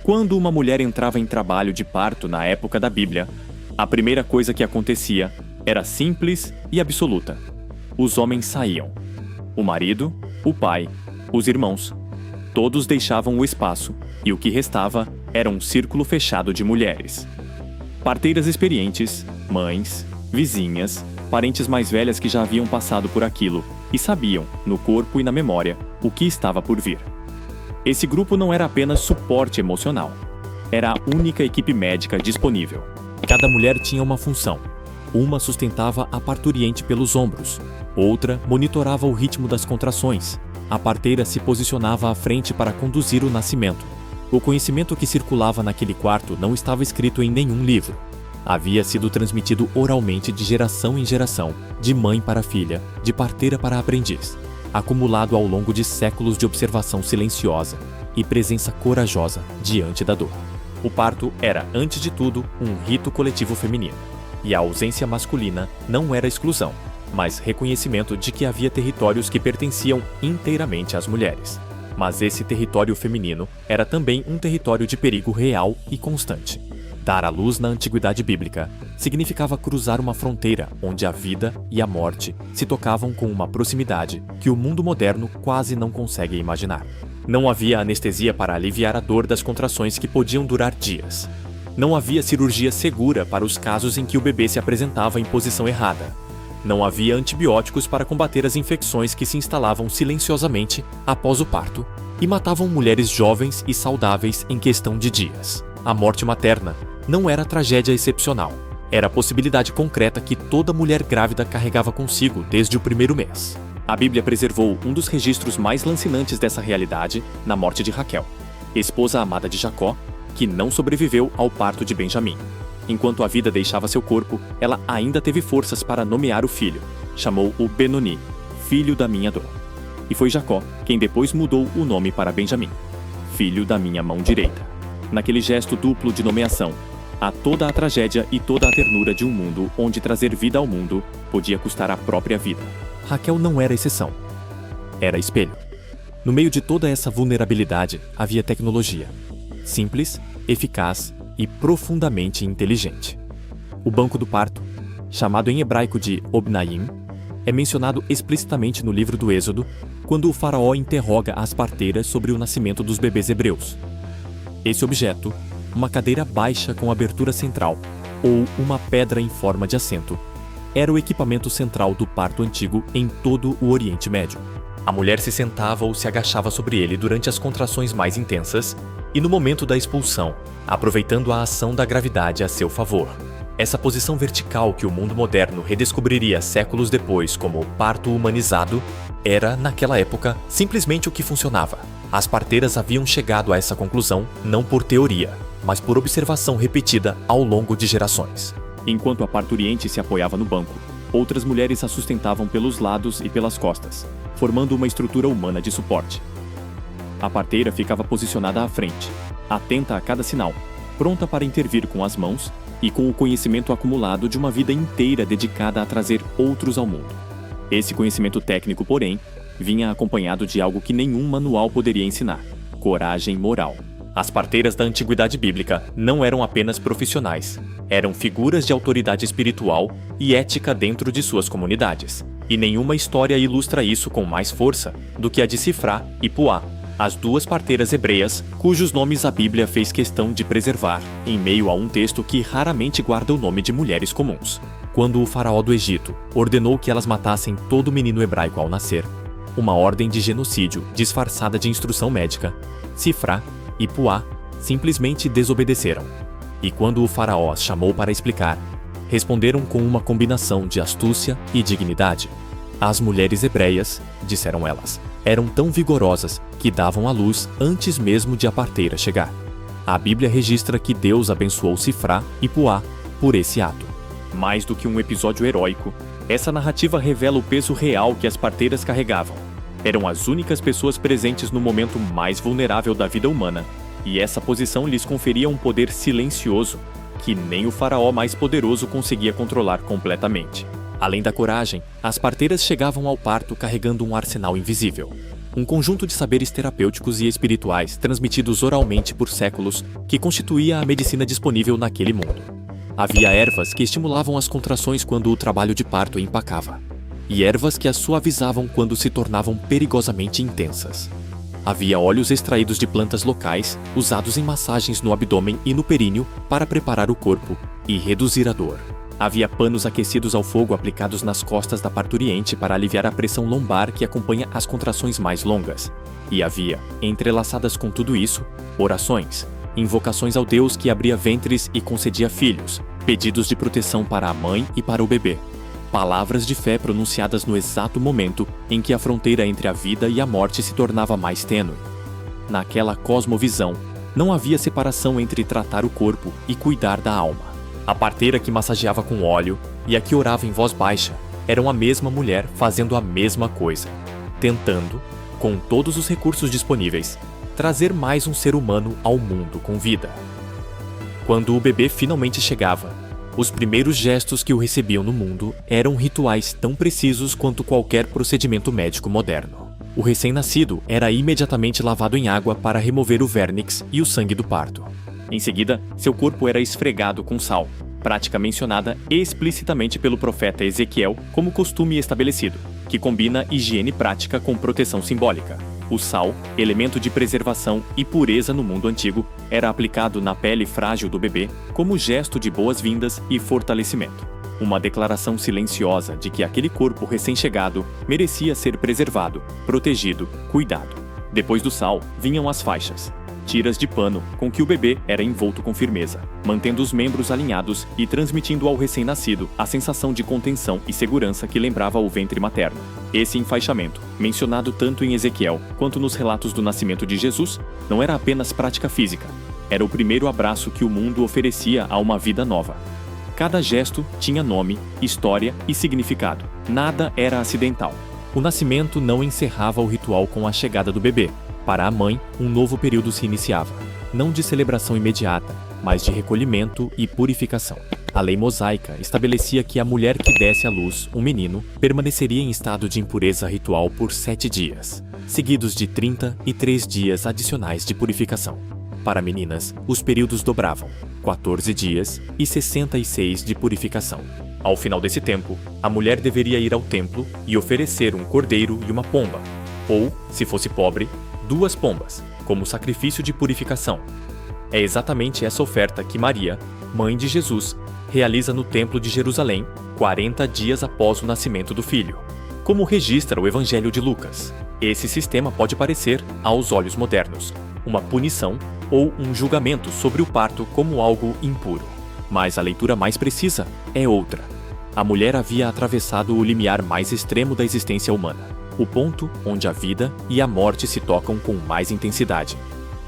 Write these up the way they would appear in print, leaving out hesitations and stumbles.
Quando uma mulher entrava em trabalho de parto na época da Bíblia, a primeira coisa que acontecia era simples e absoluta. Os homens saíam. O marido, o pai, os irmãos. Todos deixavam o espaço e o que restava era um círculo fechado de mulheres. Parteiras experientes, mães, vizinhas, parentes mais velhas que já haviam passado por aquilo e sabiam, no corpo e na memória, o que estava por vir. Esse grupo não era apenas suporte emocional. Era a única equipe médica disponível. Cada mulher tinha uma função. Uma sustentava a parturiente pelos ombros. Outra monitorava o ritmo das contrações. A parteira se posicionava à frente para conduzir o nascimento. O conhecimento que circulava naquele quarto não estava escrito em nenhum livro. Havia sido transmitido oralmente de geração em geração, de mãe para filha, de parteira para aprendiz, acumulado ao longo de séculos de observação silenciosa e presença corajosa diante da dor. O parto era, antes de tudo, um rito coletivo feminino, e a ausência masculina não era exclusão, mas reconhecimento de que havia territórios que pertenciam inteiramente às mulheres. Mas esse território feminino era também um território de perigo real e constante. Dar à luz na antiguidade bíblica significava cruzar uma fronteira onde a vida e a morte se tocavam com uma proximidade que o mundo moderno quase não consegue imaginar. Não havia anestesia para aliviar a dor das contrações que podiam durar dias. Não havia cirurgia segura para os casos em que o bebê se apresentava em posição errada. Não havia antibióticos para combater as infecções que se instalavam silenciosamente após o parto e matavam mulheres jovens e saudáveis em questão de dias. A morte materna não era tragédia excepcional. Era a possibilidade concreta que toda mulher grávida carregava consigo desde o primeiro mês. A Bíblia preservou um dos registros mais lancinantes dessa realidade na morte de Raquel, esposa amada de Jacó, que não sobreviveu ao parto de Benjamim. Enquanto a vida deixava seu corpo, ela ainda teve forças para nomear o filho. Chamou-o Benoni, filho da minha dor. E foi Jacó quem depois mudou o nome para Benjamim, filho da minha mão direita. Naquele gesto duplo de nomeação, há toda a tragédia e toda a ternura de um mundo onde trazer vida ao mundo podia custar a própria vida. Raquel não era exceção. Era espelho. No meio de toda essa vulnerabilidade havia tecnologia. Simples, eficaz e profundamente inteligente. O banco do parto, chamado em hebraico de Obnaim, é mencionado explicitamente no livro do Êxodo, quando o faraó interroga as parteiras sobre o nascimento dos bebês hebreus. Esse objeto, uma cadeira baixa com abertura central, ou uma pedra em forma de assento, era o equipamento central do parto antigo em todo o Oriente Médio. A mulher se sentava ou se agachava sobre ele durante as contrações mais intensas e no momento da expulsão, aproveitando a ação da gravidade a seu favor. Essa posição vertical que o mundo moderno redescobriria séculos depois como parto humanizado, era, naquela época, simplesmente o que funcionava. As parteiras haviam chegado a essa conclusão não por teoria, mas por observação repetida ao longo de gerações. Enquanto a parturiente se apoiava no banco, outras mulheres a sustentavam pelos lados e pelas costas, formando uma estrutura humana de suporte. A parteira ficava posicionada à frente, atenta a cada sinal, pronta para intervir com as mãos e com o conhecimento acumulado de uma vida inteira dedicada a trazer outros ao mundo. Esse conhecimento técnico, porém, vinha acompanhado de algo que nenhum manual poderia ensinar: coragem moral. As parteiras da antiguidade bíblica não eram apenas profissionais, eram figuras de autoridade espiritual e ética dentro de suas comunidades. E nenhuma história ilustra isso com mais força do que a de Sifrá e Puá, as duas parteiras hebreias cujos nomes a Bíblia fez questão de preservar em meio a um texto que raramente guarda o nome de mulheres comuns. Quando o faraó do Egito ordenou que elas matassem todo menino hebraico ao nascer, uma ordem de genocídio disfarçada de instrução médica, Sifrá e Puá simplesmente desobedeceram. E quando o faraó as chamou para explicar, responderam com uma combinação de astúcia e dignidade. As mulheres hebreias, disseram elas, eram tão vigorosas que davam à luz antes mesmo de a parteira chegar. A Bíblia registra que Deus abençoou Sifrá e Puá por esse ato. Mais do que um episódio heróico, essa narrativa revela o peso real que as parteiras carregavam. Eram as únicas pessoas presentes no momento mais vulnerável da vida humana, e essa posição lhes conferia um poder silencioso que nem o faraó mais poderoso conseguia controlar completamente. Além da coragem, as parteiras chegavam ao parto carregando um arsenal invisível. um conjunto de saberes terapêuticos e espirituais transmitidos oralmente por séculos que constituía a medicina disponível naquele mundo. Havia ervas que estimulavam as contrações quando o trabalho de parto empacava, e ervas que as suavizavam quando se tornavam perigosamente intensas. Havia óleos extraídos de plantas locais, usados em massagens no abdômen e no períneo para preparar o corpo e reduzir a dor. Havia panos aquecidos ao fogo aplicados nas costas da parturiente para aliviar a pressão lombar que acompanha as contrações mais longas. E havia, entrelaçadas com tudo isso, orações, invocações ao Deus que abria ventres e concedia filhos, pedidos de proteção para a mãe e para o bebê. Palavras de fé pronunciadas no exato momento em que a fronteira entre a vida e a morte se tornava mais tênue. Naquela cosmovisão, não havia separação entre tratar o corpo e cuidar da alma. A parteira que massageava com óleo e a que orava em voz baixa eram a mesma mulher fazendo a mesma coisa, tentando, com todos os recursos disponíveis, trazer mais um ser humano ao mundo com vida. Quando o bebê finalmente chegava, os primeiros gestos que o recebiam no mundo eram rituais tão precisos quanto qualquer procedimento médico moderno. O recém-nascido era imediatamente lavado em água para remover o vernix e o sangue do parto. Em seguida, seu corpo era esfregado com sal, prática mencionada explicitamente pelo profeta Ezequiel como costume estabelecido, que combina higiene prática com proteção simbólica. O sal, elemento de preservação e pureza no mundo antigo, era aplicado na pele frágil do bebê como gesto de boas-vindas e fortalecimento. Uma declaração silenciosa de que aquele corpo recém-chegado merecia ser preservado, protegido, cuidado. Depois do sal, vinham as faixas, tiras de pano com que o bebê era envolto com firmeza, mantendo os membros alinhados e transmitindo ao recém-nascido a sensação de contenção e segurança que lembrava o ventre materno. Esse enfaixamento, mencionado tanto em Ezequiel quanto nos relatos do nascimento de Jesus, não era apenas prática física, era o primeiro abraço que o mundo oferecia a uma vida nova. Cada gesto tinha nome, história e significado. Nada era acidental. O nascimento não encerrava o ritual com a chegada do bebê. Para a mãe, um novo período se iniciava, não de celebração imediata, mas de recolhimento e purificação. A lei mosaica estabelecia que a mulher que desse à luz um menino permaneceria em estado de impureza ritual por 7 dias, seguidos de 33 dias adicionais de purificação. Para meninas, os períodos dobravam, 14 dias e 66 de purificação. Ao final desse tempo, a mulher deveria ir ao templo e oferecer um cordeiro e uma pomba, ou, se fosse pobre, 2 pombas, como sacrifício de purificação. É exatamente essa oferta que Maria, mãe de Jesus, realiza no Templo de Jerusalém 40 dias após o nascimento do filho. Como registra o Evangelho de Lucas, esse sistema pode parecer, aos olhos modernos, uma punição ou um julgamento sobre o parto como algo impuro. Mas a leitura mais precisa é outra. A mulher havia atravessado o limiar mais extremo da existência humana, o ponto onde a vida e a morte se tocam com mais intensidade.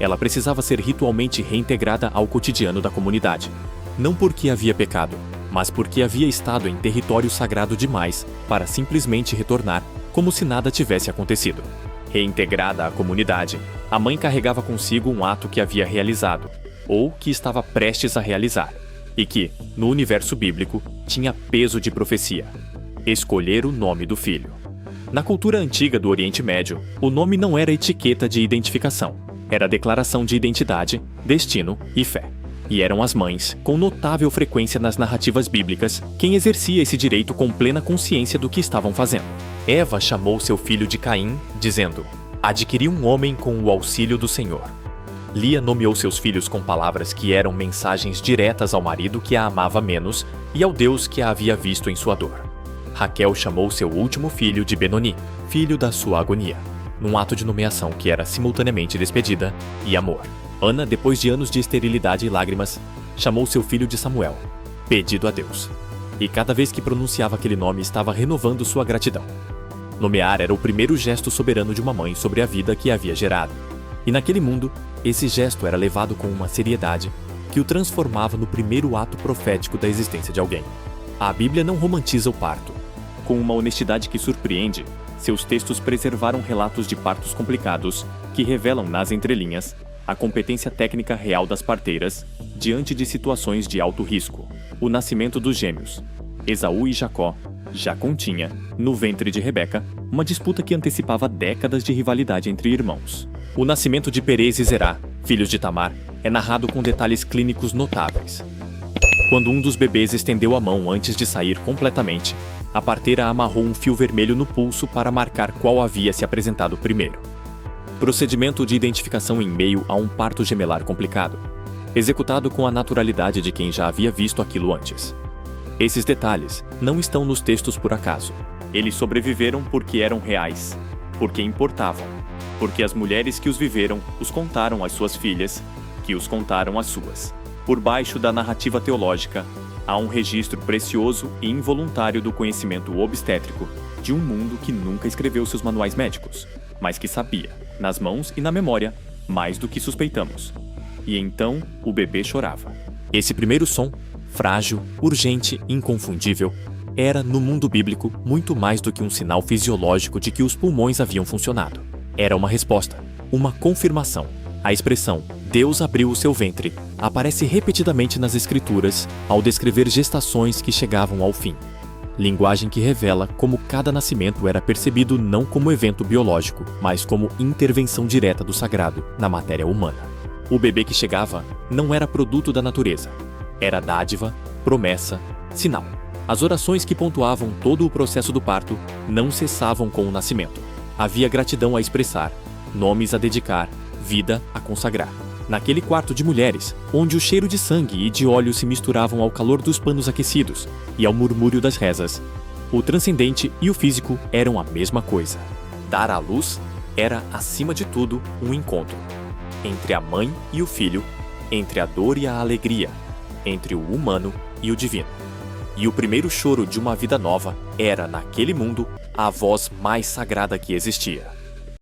Ela precisava ser ritualmente reintegrada ao cotidiano da comunidade. Não porque havia pecado, mas porque havia estado em território sagrado demais para simplesmente retornar como se nada tivesse acontecido. Reintegrada à comunidade, a mãe carregava consigo um ato que havia realizado, ou que estava prestes a realizar, e que, no universo bíblico, tinha peso de profecia: escolher o nome do filho. Na cultura antiga do Oriente Médio, o nome não era etiqueta de identificação, era declaração de identidade, destino e fé. E eram as mães, com notável frequência nas narrativas bíblicas, quem exercia esse direito com plena consciência do que estavam fazendo. Eva chamou seu filho de Caim, dizendo: "Adquiri um homem com o auxílio do Senhor." Lia nomeou seus filhos com palavras que eram mensagens diretas ao marido que a amava menos e ao Deus que a havia visto em sua dor. Raquel chamou seu último filho de Benoni, filho da sua agonia, num ato de nomeação que era simultaneamente despedida e amor. Ana, depois de anos de esterilidade e lágrimas, chamou seu filho de Samuel, pedido a Deus. E cada vez que pronunciava aquele nome estava renovando sua gratidão. Nomear era o primeiro gesto soberano de uma mãe sobre a vida que havia gerado. E naquele mundo, esse gesto era levado com uma seriedade que o transformava no primeiro ato profético da existência de alguém. A Bíblia não romantiza o parto. Com uma honestidade que surpreende, seus textos preservaram relatos de partos complicados que revelam nas entrelinhas a competência técnica real das parteiras diante de situações de alto risco. O nascimento dos gêmeos, Esaú e Jacó, já continha, no ventre de Rebeca, uma disputa que antecipava décadas de rivalidade entre irmãos. O nascimento de Perez e Zerá, filhos de Tamar, é narrado com detalhes clínicos notáveis. Quando um dos bebês estendeu a mão antes de sair completamente, a parteira amarrou um fio vermelho no pulso para marcar qual havia se apresentado primeiro. Procedimento de identificação em meio a um parto gemelar complicado, executado com a naturalidade de quem já havia visto aquilo antes. Esses detalhes não estão nos textos por acaso. Eles sobreviveram porque eram reais, porque importavam, porque as mulheres que os viveram os contaram às suas filhas, que os contaram às suas. Por baixo da narrativa teológica, há um registro precioso e involuntário do conhecimento obstétrico de um mundo que nunca escreveu seus manuais médicos, mas que sabia, nas mãos e na memória, mais do que suspeitamos. E então, o bebê chorava. Esse primeiro som, frágil, urgente, inconfundível, era, no mundo bíblico, muito mais do que um sinal fisiológico de que os pulmões haviam funcionado. Era uma resposta, uma confirmação. A expressão "Deus abriu o seu ventre" aparece repetidamente nas Escrituras ao descrever gestações que chegavam ao fim. Linguagem que revela como cada nascimento era percebido não como evento biológico, mas como intervenção direta do sagrado na matéria humana. O bebê que chegava não era produto da natureza. Era dádiva, promessa, sinal. As orações que pontuavam todo o processo do parto não cessavam com o nascimento. Havia gratidão a expressar, nomes a dedicar, vida a consagrar. Naquele quarto de mulheres, onde o cheiro de sangue e de óleo se misturavam ao calor dos panos aquecidos e ao murmúrio das rezas, o transcendente e o físico eram a mesma coisa. Dar à luz era, acima de tudo, um encontro. Entre a mãe e o filho, entre a dor e a alegria, entre o humano e o divino. E o primeiro choro de uma vida nova era, naquele mundo, a voz mais sagrada que existia.